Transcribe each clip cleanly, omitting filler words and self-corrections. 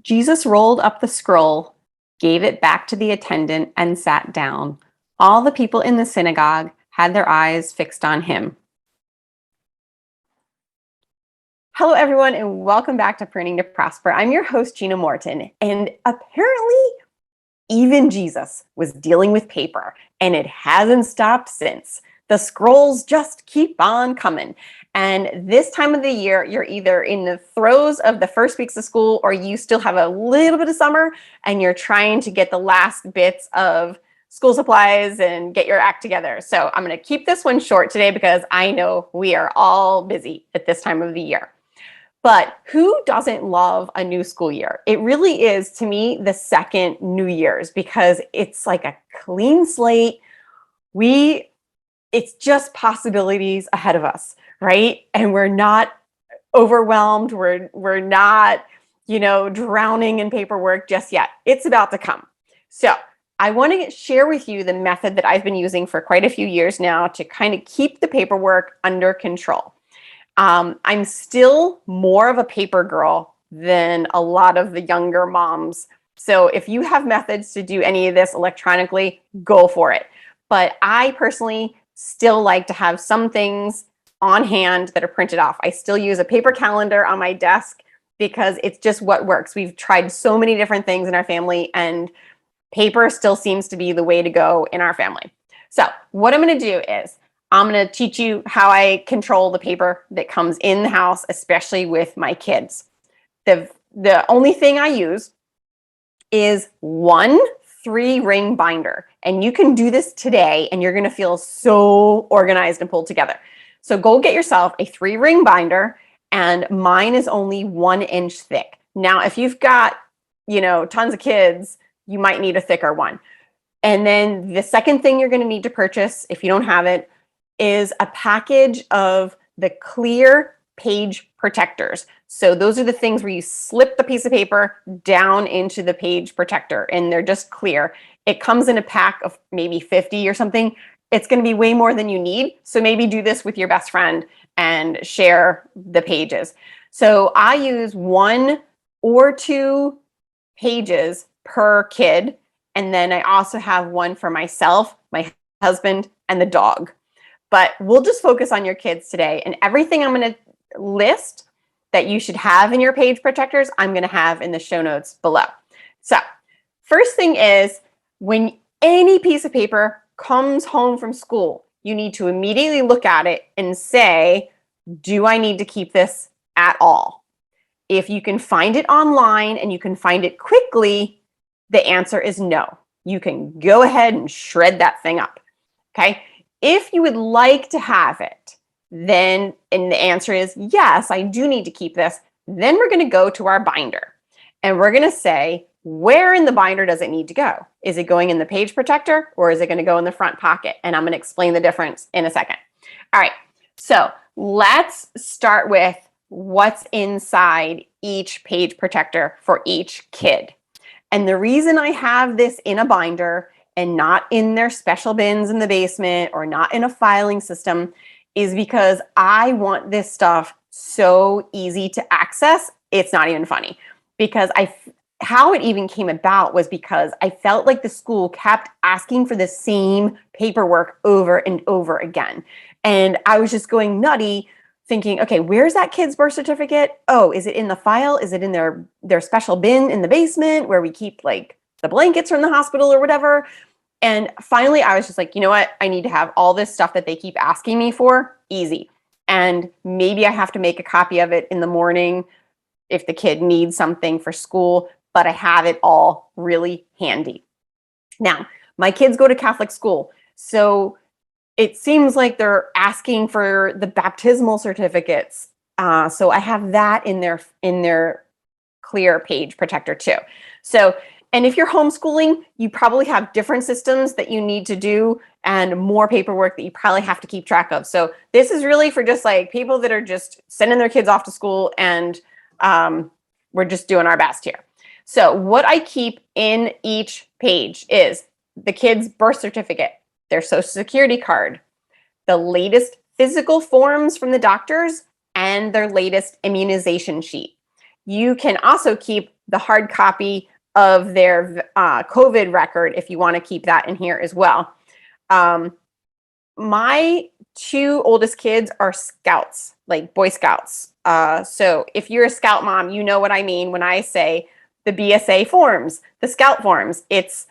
Jesus rolled up the scroll, gave it back to the attendant, and sat down. All the people in the synagogue had their eyes fixed on him. Hello, everyone, and welcome back to Printing to Prosper. I'm your host, Gina Morton, and apparently, even Jesus was dealing with paper, and it hasn't stopped since. The scrolls just keep on coming. And this time of the year, you're either in the throes of the first weeks of school or you still have a little bit of summer and you're trying to get the last bits of school supplies and get your act together. So I'm going to keep this one short today because I know we are all busy at this time of the year. But who doesn't love a new school year? It really is, to me, the second New Year's because it's like a clean slate. It's just possibilities ahead of us, right? And we're not overwhelmed. We're not, drowning in paperwork just yet. It's about to come. So I want to share with you the method that I've been using for quite a few years now to kind of keep the paperwork under control. I'm still more of a paper girl than a lot of the younger moms. So if you have methods to do any of this electronically, go for it. But I personally still like to have some things on hand that are printed off. I still use a paper calendar on my desk because it's just what works. We've tried so many different things in our family, and paper still seems to be the way to go in our family. So what I'm going to do is I'm going to teach you how I control the paper that comes in the house, especially with my kids. The only thing I use is one 3-ring binder. And you can do this today and you're going to feel so organized and pulled together. So go get yourself a 3-ring binder, and mine is only 1 inch thick. Now, if you've got, tons of kids, you might need a thicker one. And then the second thing you're going to need to purchase, if you don't have it, is a package of the clear page protectors. So those are the things where you slip the piece of paper down into the page protector and they're just clear. It comes in a pack of maybe 50 or something. It's going to be way more than you need. So maybe do this with your best friend and share the pages. So I use 1 or 2 pages per kid. And then I also have one for myself, my husband, and the dog. But we'll just focus on your kids today. And everything I'm going to list that you should have in your page protectors, I'm going to have in the show notes below. So first thing is, when any piece of paper comes home from school, you need to immediately look at it and say, do I need to keep this at all? If you can find it online and you can find it quickly, the answer is no. You can go ahead and shred that thing up. Okay? If you would like to have it, then, and the answer is yes, I do need to keep this, then we're going to go to our binder. And we're going to say, where in the binder does it need to go? Is it going in the page protector or is it going to go in the front pocket? And I'm going to explain the difference in a second. All right, so let's start with what's inside each page protector for each kid. And the reason I have this in a binder and not in their special bins in the basement or not in a filing system is because I want this stuff so easy to access. It's not even funny. Because how it even came about was because I felt like the school kept asking for the same paperwork over and over again. And I was just going nutty thinking, okay, where's that kid's birth certificate? Oh, is it in the file? Is it in their special bin in the basement where we keep like the blankets from the hospital or whatever? And finally, I was just like, you know what? I need to have all this stuff that they keep asking me for easy. And maybe I have to make a copy of it in the morning if the kid needs something for school, but I have it all really handy. Now, my kids go to Catholic school, so it seems like they're asking for the baptismal certificates. So I have that in their clear page protector too. So, and if you're homeschooling, you probably have different systems that you need to do and more paperwork that you probably have to keep track of. So this is really for just like people that are just sending their kids off to school and we're just doing our best here. So what I keep in each page is the kid's birth certificate, their social security card, the latest physical forms from the doctors, and their latest immunization sheet. You can also keep the hard copy of their COVID record if you want to keep that in here as well. My two oldest kids are scouts, like Boy Scouts. So if you're a scout mom, you know what I mean when I say the BSA forms, the scout forms. It's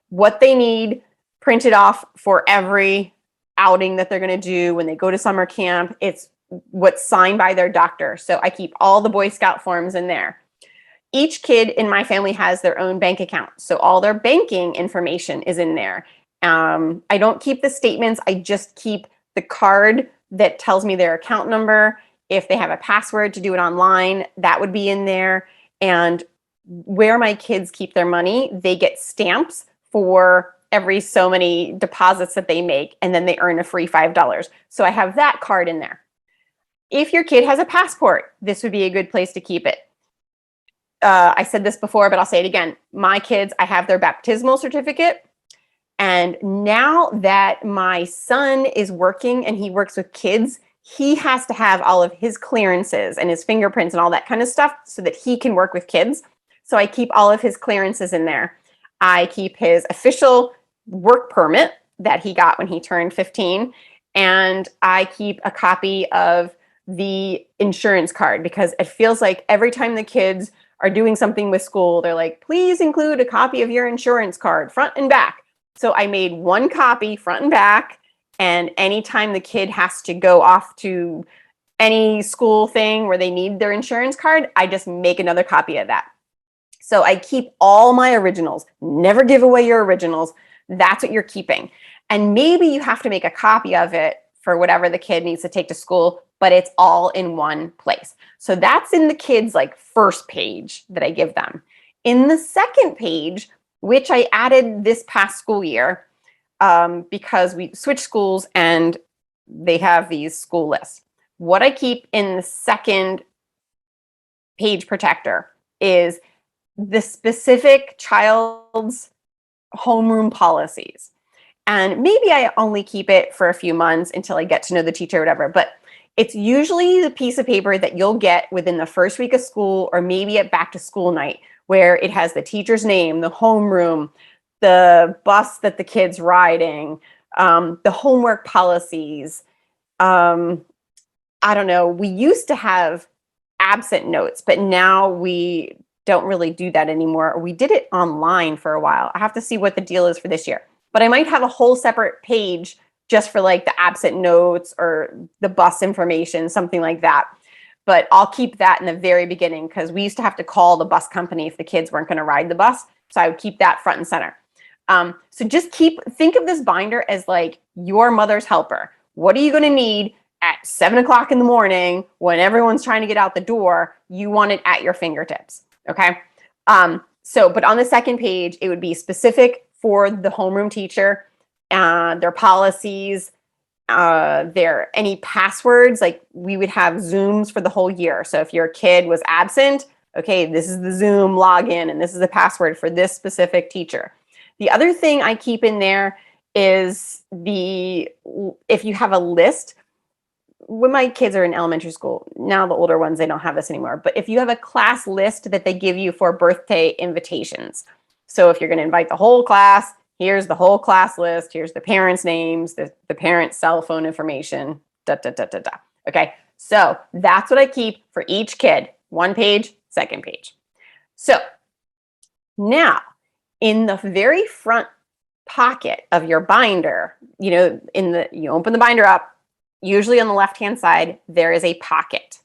what they need printed off for every outing that they're going to do when they go to summer camp. It's what's signed by their doctor. So I keep all the Boy Scout forms in there. Each kid in my family has their own bank account. So all their banking information is in there. I don't keep the statements. I just keep the card that tells me their account number. If they have a password to do it online, that would be in there. And where my kids keep their money, they get stamps for every so many deposits that they make, and then they earn a free $5. So I have that card in there. If your kid has a passport, this would be a good place to keep it. I said this before, but I'll say it again. My kids, I have their baptismal certificate. And now that my son is working and he works with kids, he has to have all of his clearances and his fingerprints and all that kind of stuff so that he can work with kids. So I keep all of his clearances in there. I keep his official work permit that he got when he turned 15. And I keep a copy of the insurance card because it feels like every time the kids are doing something with school, they're like, please include a copy of your insurance card, front and back. So I made one copy, front and back, and anytime the kid has to go off to any school thing where they need their insurance card, I just make another copy of that. So I keep all my originals. Never give away your originals. That's what you're keeping. And maybe you have to make a copy of it for whatever the kid needs to take to school, but it's all in one place. So that's in the kids' like first page that I give them. In the second page, which I added this past school year because we switched schools and they have these school lists. What I keep in the second page protector is the specific child's homeroom policies. And maybe I only keep it for a few months until I get to know the teacher or whatever, but it's usually the piece of paper that you'll get within the first week of school or maybe at back to school night, where it has the teacher's name, the homeroom, the bus that the kid's riding, the homework policies. I don't know. We used to have absent notes, but now we don't really do that anymore. We did it online for a while. I have to see what the deal is for this year. But I might have a whole separate page just for like the absent notes or the bus information, something like that. But I'll keep that in the very beginning because we used to have to call the bus company if the kids weren't going to ride the bus. So I would keep that front and center. So just think of this binder as like your mother's helper. What are you going to need at 7 o'clock in the morning when everyone's trying to get out the door? You want it at your fingertips. Okay. But on the second page, it would be specific for the homeroom teacher, their policies, any passwords. Like we would have Zooms for the whole year. So if your kid was absent, okay, this is the Zoom login and this is the password for this specific teacher. The other thing I keep in there is if you have a list. When my kids are in elementary school, now the older ones, they don't have this anymore. But if you have a class list that they give you for birthday invitations. So if you're going to invite the whole class, here's the whole class list. Here's the parents' names, the parents' cell phone information, Okay, so that's what I keep for each kid. One page, second page. So now in the very front pocket of your binder, you open the binder up. Usually on the left-hand side, there is a pocket.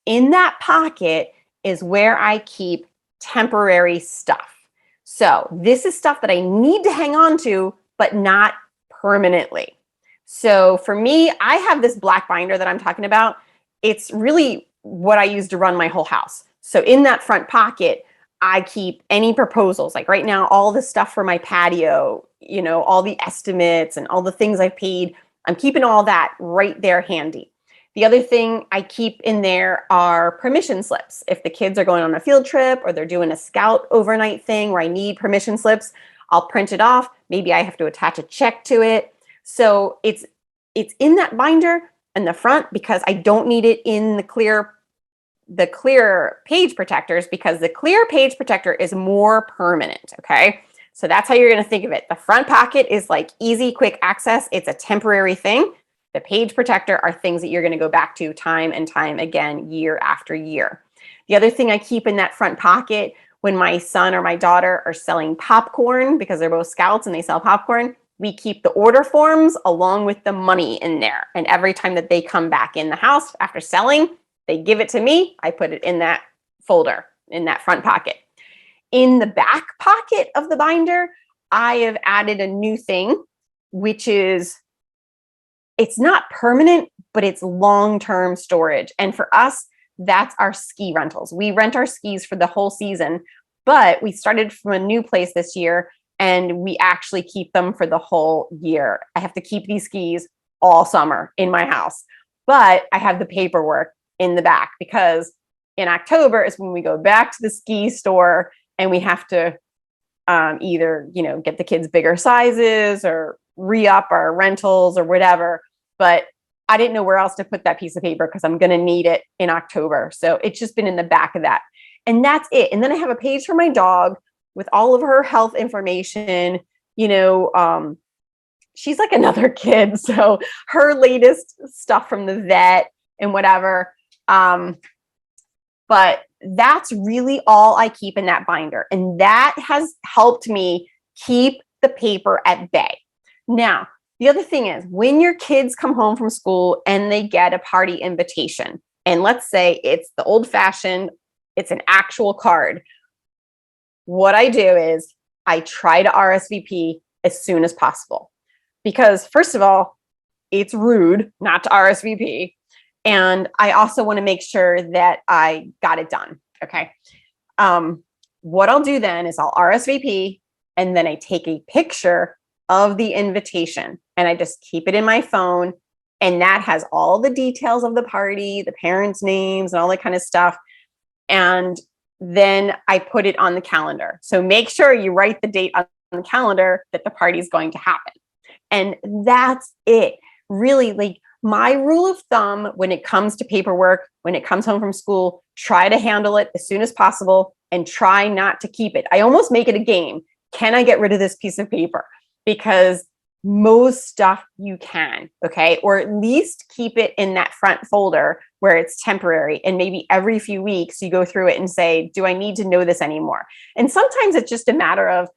In that pocket is where I keep temporary stuff. So this is stuff that I need to hang on to, but not permanently. So for me, I have this black binder that I'm talking about. It's really what I use to run my whole house. So in that front pocket, I keep any proposals. Like right now, all the stuff for my patio, all the estimates and all the things I've paid, I'm keeping all that right there handy. The other thing I keep in there are permission slips. If the kids are going on a field trip or they're doing a scout overnight thing where I need permission slips, I'll print it off. Maybe I have to attach a check to it. So it's in that binder in the front because I don't need it in the clear the clear page protectors because the clear page protector is more permanent, okay? So that's how you're gonna think of it. The front pocket is like easy, quick access. It's a temporary thing. The page protector are things that you're gonna go back to time and time again, year after year. The other thing I keep in that front pocket when my son or my daughter are selling popcorn, because they're both scouts and they sell popcorn, we keep the order forms along with the money in there. And every time that they come back in the house after selling, they give it to me. I put it in that folder, in that front pocket. In the back pocket of the binder, I have added a new thing, which is, it's not permanent, but it's long-term storage. And for us, that's our ski rentals. We rent our skis for the whole season, but we started from a new place this year and we actually keep them for the whole year. I have to keep these skis all summer in my house, but I have the paperwork in the back because in October is when we go back to the ski store and we have to either, get the kids bigger sizes or re-up our rentals or whatever. But I didn't know where else to put that piece of paper because I'm going to need it in October. So it's just been in the back of that. And that's it. And then I have a page for my dog with all of her health information. She's like another kid. So her latest stuff from the vet and whatever. But that's really all I keep in that binder. And that has helped me keep the paper at bay. Now, the other thing is when your kids come home from school and they get a party invitation, and let's say it's the old fashioned, it's an actual card. What I do is I try to RSVP as soon as possible because first of all, it's rude not to RSVP. And I also want to make sure that I got it done. Okay. What I'll do then is I'll RSVP and then I take a picture of the invitation and I just keep it in my phone. And that has all the details of the party, the parents' names and all that kind of stuff. And then I put it on the calendar. So make sure you write the date on the calendar that the party is going to happen. And that's it. Really, like my rule of thumb when it comes to paperwork, when it comes home from school, try to handle it as soon as possible and try not to keep it. I almost make it a game. Can I get rid of this piece of paper? Because most stuff you can, okay? Or at least keep it in that front folder where it's temporary. And maybe every few weeks you go through it and say, do I need to know this anymore? And sometimes it's just a matter of,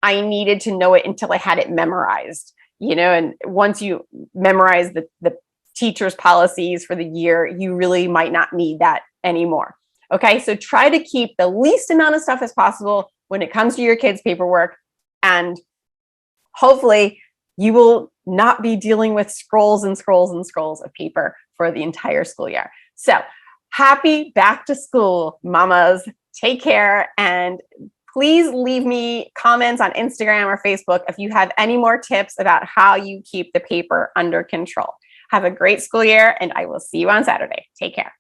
I needed to know it until I had it memorized, and once you memorize the teacher's policies for the year, you really might not need that anymore. Okay, so try to keep the least amount of stuff as possible when it comes to your kids' paperwork. And hopefully you will not be dealing with scrolls and scrolls and scrolls of paper for the entire school year. So happy back to school, mamas. Take care. And please leave me comments on Instagram or Facebook if you have any more tips about how you keep the paper under control. Have a great school year, and I will see you on Saturday. Take care.